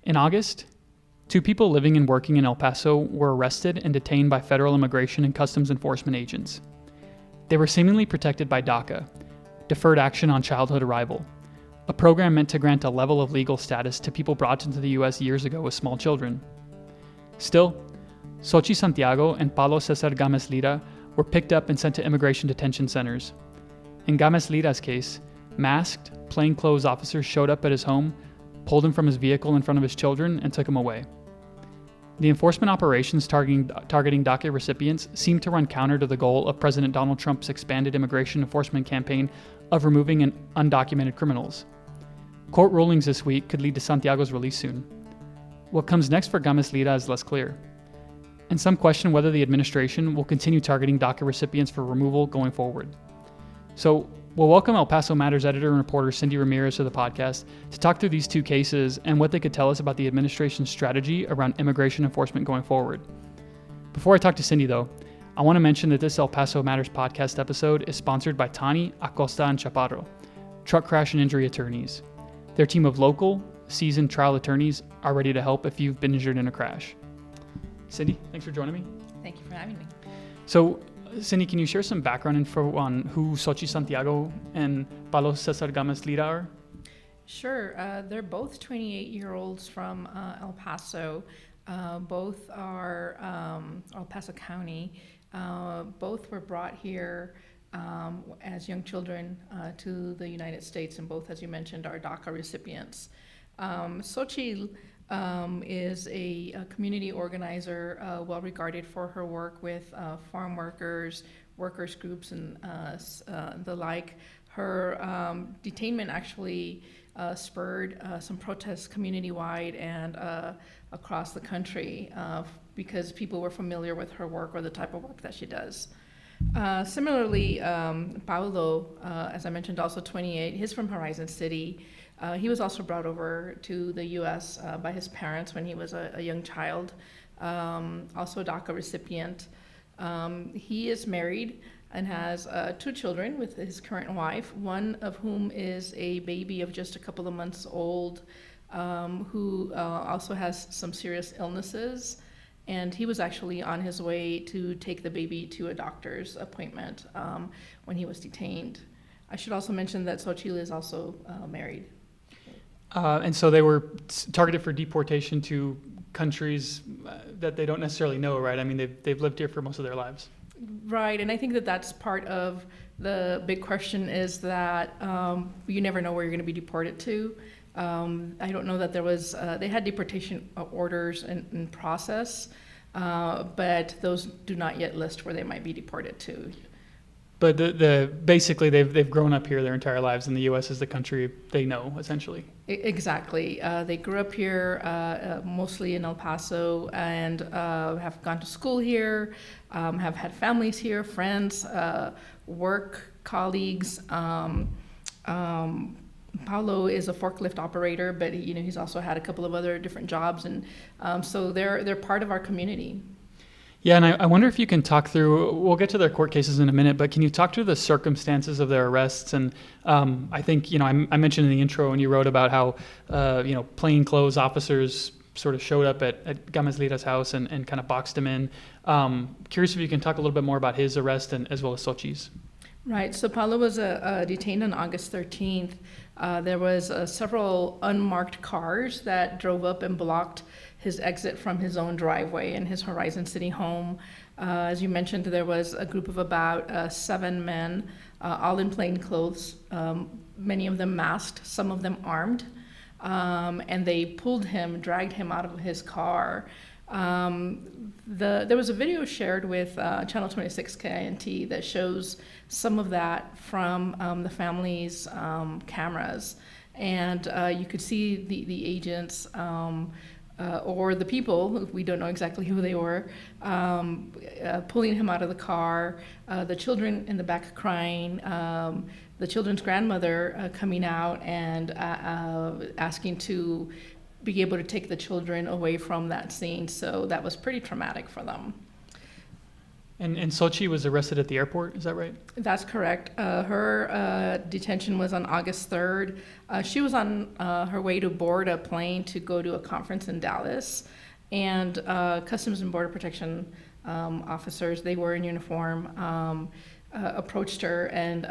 In August, 2 people living and working in El Paso were arrested and detained by federal immigration and customs enforcement agents. They were seemingly protected by DACA, Deferred Action on Childhood Arrival, a program meant to grant a level of legal status to people brought into the U.S. years ago with small children. Still, Xochitl Santiago and Paulo Cesar Gámez Lira were picked up and sent to immigration detention centers. In Gámez Lira's case, masked, plainclothes officers showed up at his home, pulled him from his vehicle in front of his children, and took him away. The enforcement operations targeting DACA recipients seemed to run counter to the goal of President Donald Trump's expanded immigration enforcement campaign of removing undocumented criminals. Court rulings this week could lead to Santiago's release soon. What comes next for Gámez Lira is less clear, and some question whether the administration will continue targeting DACA recipients for removal going forward. So, we'll welcome El Paso Matters editor and reporter Cindy Ramirez to the podcast to talk through these 2 cases and what they could tell us about the administration's strategy around immigration enforcement going forward. Before I talk to Cindy, though, I want to mention that this El Paso Matters podcast episode is sponsored by Tani, Acosta, and Chaparro, truck crash and injury attorneys. Their team of local, seasoned trial attorneys are ready to help if you've been injured in a crash. Cindy, thanks for joining me. Thank you for having me. So, Cindy, can you share some background info on who Xochitl Santiago and Paulo Cesar Gámez Lira are? Sure. They're both 28-year-olds from El Paso. Both are El Paso County. Both were brought here as young children to the United States, and both, as you mentioned, are DACA recipients. Xochitl is a community organizer, well regarded for her work with farm workers, workers groups, and the like. Her detainment actually spurred some protests community-wide and across the country because people were familiar with her work or the type of work that she does. Similarly, Paulo, as I mentioned, also 28, he's from Horizon City. He was also brought over to the U.S. By his parents when he was a young child, also a DACA recipient. He is married and has 2 children with his current wife, one of whom is a baby of just a couple of months old, who also has some serious illnesses. And he was actually on his way to take the baby to a doctor's appointment when he was detained. I should also mention that Xochitl is also married. And so they were targeted for deportation to countries that they don't necessarily know, right? I mean, they've lived here for most of their lives. Right, and I think that that's part of the big question is that you never know where you're going to be deported to. I don't know that there was, they had deportation orders in process, but those do not yet list where they might be deported to. But basically they've grown up here their entire lives, and the U.S. is the country they know, essentially. Exactly. They grew up here, mostly in El Paso, and have gone to school here, have had families here, friends, work colleagues. Paulo is a forklift operator, but he's also had a couple of other different jobs, and so they're part of our community. Yeah, and I wonder if you can talk through, we'll get to their court cases in a minute, but can you talk through the circumstances of their arrests? And I think, I mentioned in the intro when you wrote about how, plainclothes officers sort of showed up at Gámez Lira's house and kind of boxed him in. Curious if you can talk a little bit more about his arrest and as well as Xochitl's. Right, so Paulo was detained on August 13th. There was several unmarked cars that drove up and blocked his exit from his own driveway in his Horizon City home. As you mentioned, there was a group of about 7 men, all in plain clothes, many of them masked, some of them armed, and they dragged him out of his car. There was a video shared with Channel 26 KINT that shows some of that from the family's cameras, and you could see the agents or the people, we don't know exactly who they were, pulling him out of the car, the children in the back crying, the children's grandmother coming out and asking to be able to take the children away from that scene. So that was pretty traumatic for them. And Sochi was arrested at the airport, is that right? That's correct. Her detention was on August 3rd. She was on her way to board a plane to go to a conference in Dallas, and Customs and Border Protection officers, they were in uniform, approached her and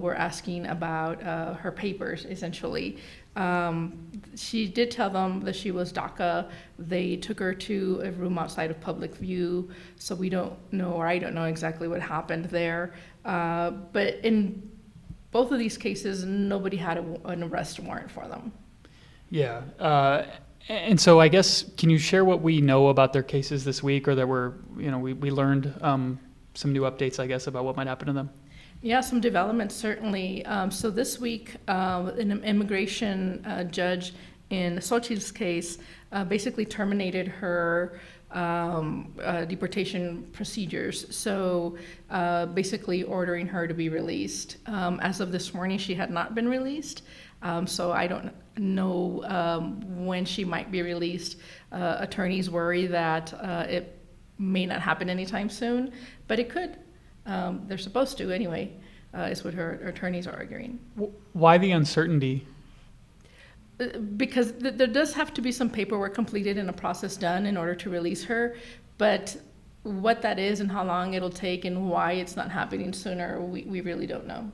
were asking about her papers, essentially. She did tell them that she was DACA. They took her to a room outside of public view, so we don't know, or I don't know exactly what happened there. But in both of these cases, nobody had an arrest warrant for them. Yeah. And so I guess, can you share what we know about their cases this week, or that we learned some new updates, I guess, about what might happen to them? Yeah, some developments, certainly. So this week, an immigration judge in Sochi's case basically terminated her deportation procedures. So basically ordering her to be released. As of this morning, she had not been released. So I don't know when she might be released. Attorneys worry that it may not happen anytime soon, but it could. They're supposed to anyway, is what her attorneys are arguing. Why the uncertainty? Because there does have to be some paperwork completed and a process done in order to release her, but what that is and how long it'll take and why it's not happening sooner, we really don't know.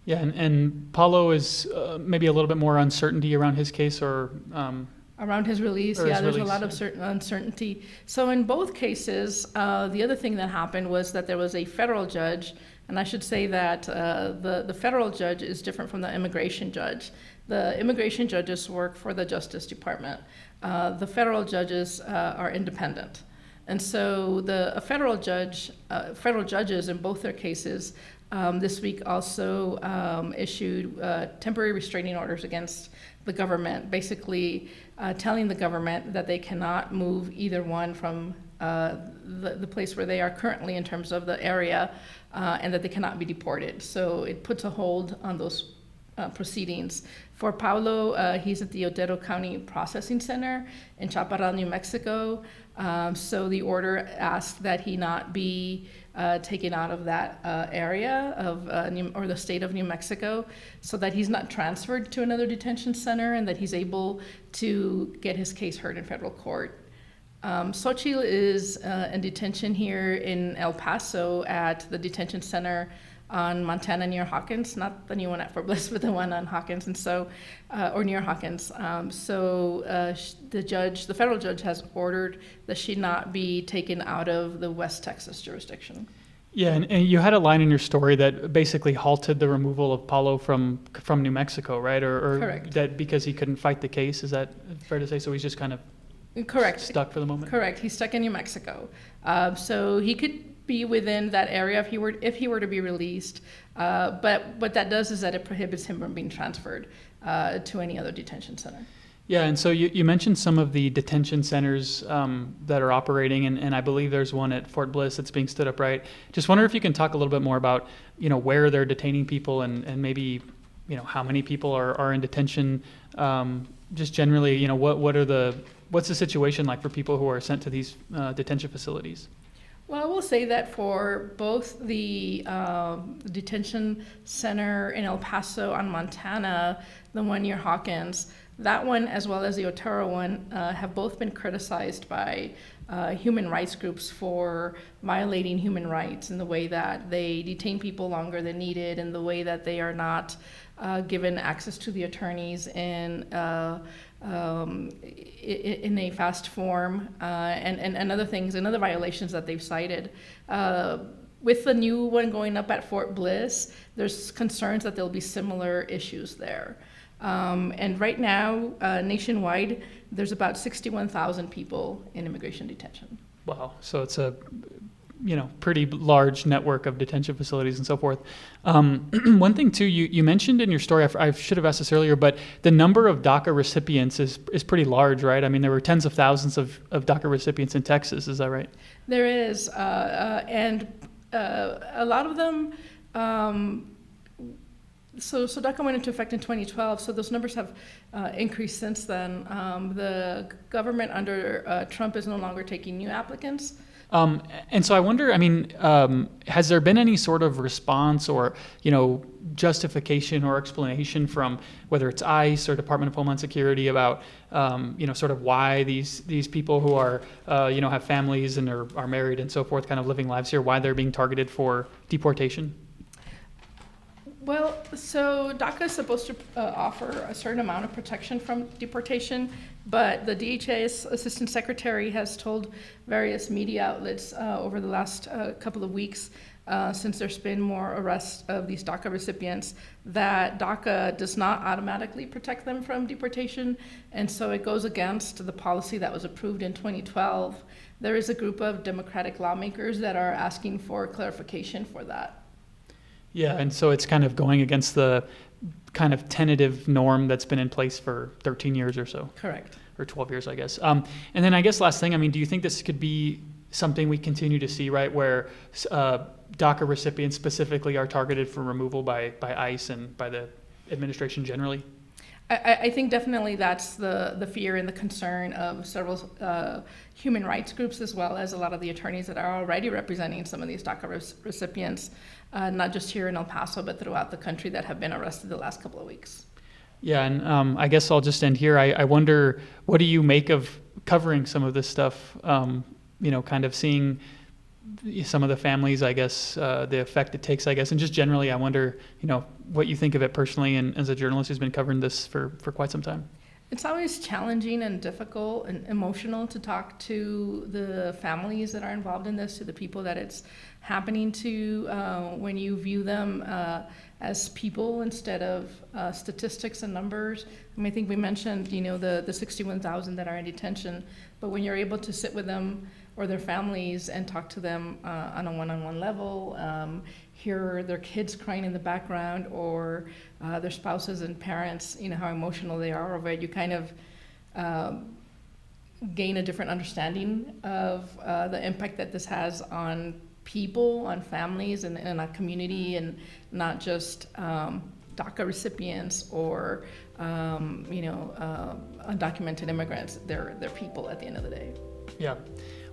Yeah, and Paulo is maybe a little bit more uncertainty around his case, or around his release, there's a lot of uncertainty. So in both cases, the other thing that happened was that there was a federal judge, and I should say that the federal judge is different from the immigration judge. The immigration judges work for the Justice Department. The federal judges are independent. And so the federal judges in both their cases this week also issued temporary restraining orders against the government, basically telling the government that they cannot move either one from the place where they are currently in terms of the area, and that they cannot be deported. So it puts a hold on those proceedings. For Paulo, he's at the Otero County Processing Center in Chaparral, New Mexico. So the order asked that he not be taken out of that area of or the state of New Mexico, so that he's not transferred to another detention center and that he's able to get his case heard in federal court. Xochitl is in detention here in El Paso at the detention center on Montana near Hawkins, not the new one at Fort Bliss, but the one on Hawkins, and so, or near Hawkins. The federal judge has ordered that she not be taken out of the West Texas jurisdiction. Yeah, and you had a line in your story that basically halted the removal of Paulo from New Mexico, right? Or Correct. That because he couldn't fight the case, is that fair to say? So he's just kind of correct stuck for the moment? Correct. He's stuck in New Mexico. So he could be within that area if he were to be released. But what that does is that it prohibits him from being transferred to any other detention center. Yeah, and so you mentioned some of the detention centers that are operating, and I believe there's one at Fort Bliss that's being stood up, right? Just wonder if you can talk a little bit more about, where they're detaining people and maybe, how many people are in detention. Just generally, what's the situation like for people who are sent to these detention facilities? Well, I will say that for both the detention center in El Paso on Montana, the one near Hawkins, that one as well as the Otero one have both been criticized by human rights groups for violating human rights in the way that they detain people longer than needed, and the way that they are not given access to the attorneys in a fast form, and other things and other violations that they've cited. With the new one going up at Fort Bliss, there's concerns that there'll be similar issues there. And right now, nationwide, there's about 61,000 people in immigration detention. Wow. So it's a pretty large network of detention facilities and so forth. One thing too, you mentioned in your story, I should have asked this earlier, but the number of DACA recipients is pretty large, right? I mean, there were tens of thousands of DACA recipients in Texas, is that right? There is, and a lot of them, so DACA went into effect in 2012, so those numbers have increased since then. The government under Trump is no longer taking new applicants. And so I wonder, I mean, has there been any sort of response or, justification or explanation from whether it's ICE or Department of Homeland Security about, sort of why these people who are, have families and are married and so forth, kind of living lives here, why they're being targeted for deportation? Well, so DACA is supposed to offer a certain amount of protection from deportation, but the DHA's Assistant Secretary has told various media outlets over the last couple of weeks, since there's been more arrests of these DACA recipients, that DACA does not automatically protect them from deportation, and so it goes against the policy that was approved in 2012. There is a group of Democratic lawmakers that are asking for clarification for that. Yeah, and so it's kind of going against the kind of tentative norm that's been in place for 13 years or so. Correct. Or 12 years, I guess. And then I guess last thing, I mean, do you think this could be something we continue to see, right, where DACA recipients specifically are targeted for removal by ICE and by the administration generally? I think definitely that's the fear and the concern of several human rights groups, as well as a lot of the attorneys that are already representing some of these DACA recipients, not just here in El Paso, but throughout the country, that have been arrested the last couple of weeks. Yeah, and I guess I'll just end here. I wonder, what do you make of covering some of this stuff, kind of seeing some of the families, I guess, the effect it takes, I guess, and just generally, I wonder, what you think of it personally and as a journalist who's been covering this for quite some time. It's always challenging and difficult and emotional to talk to the families that are involved in this, to the people that it's happening to, when you view them as people instead of statistics and numbers. I mean, I think we mentioned, the 61,000 that are in detention, but when you're able to sit with them or their families and talk to them on a one-on-one level, hear their kids crying in the background, or their spouses and parents, how emotional they are over it, you kind of gain a different understanding of the impact that this has on people, on families, and a community, and not just DACA recipients or undocumented immigrants. They're people at the end of the day. Yeah.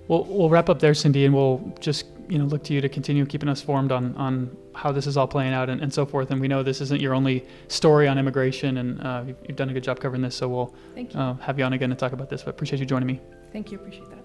Well, we'll wrap up there, Cindy, and we'll just look to you to continue keeping us informed on how this is all playing out and so forth. And we know this isn't your only story on immigration, and you've done a good job covering this, so we'll have you on again to talk about this. But appreciate you joining me. Thank you. Appreciate that.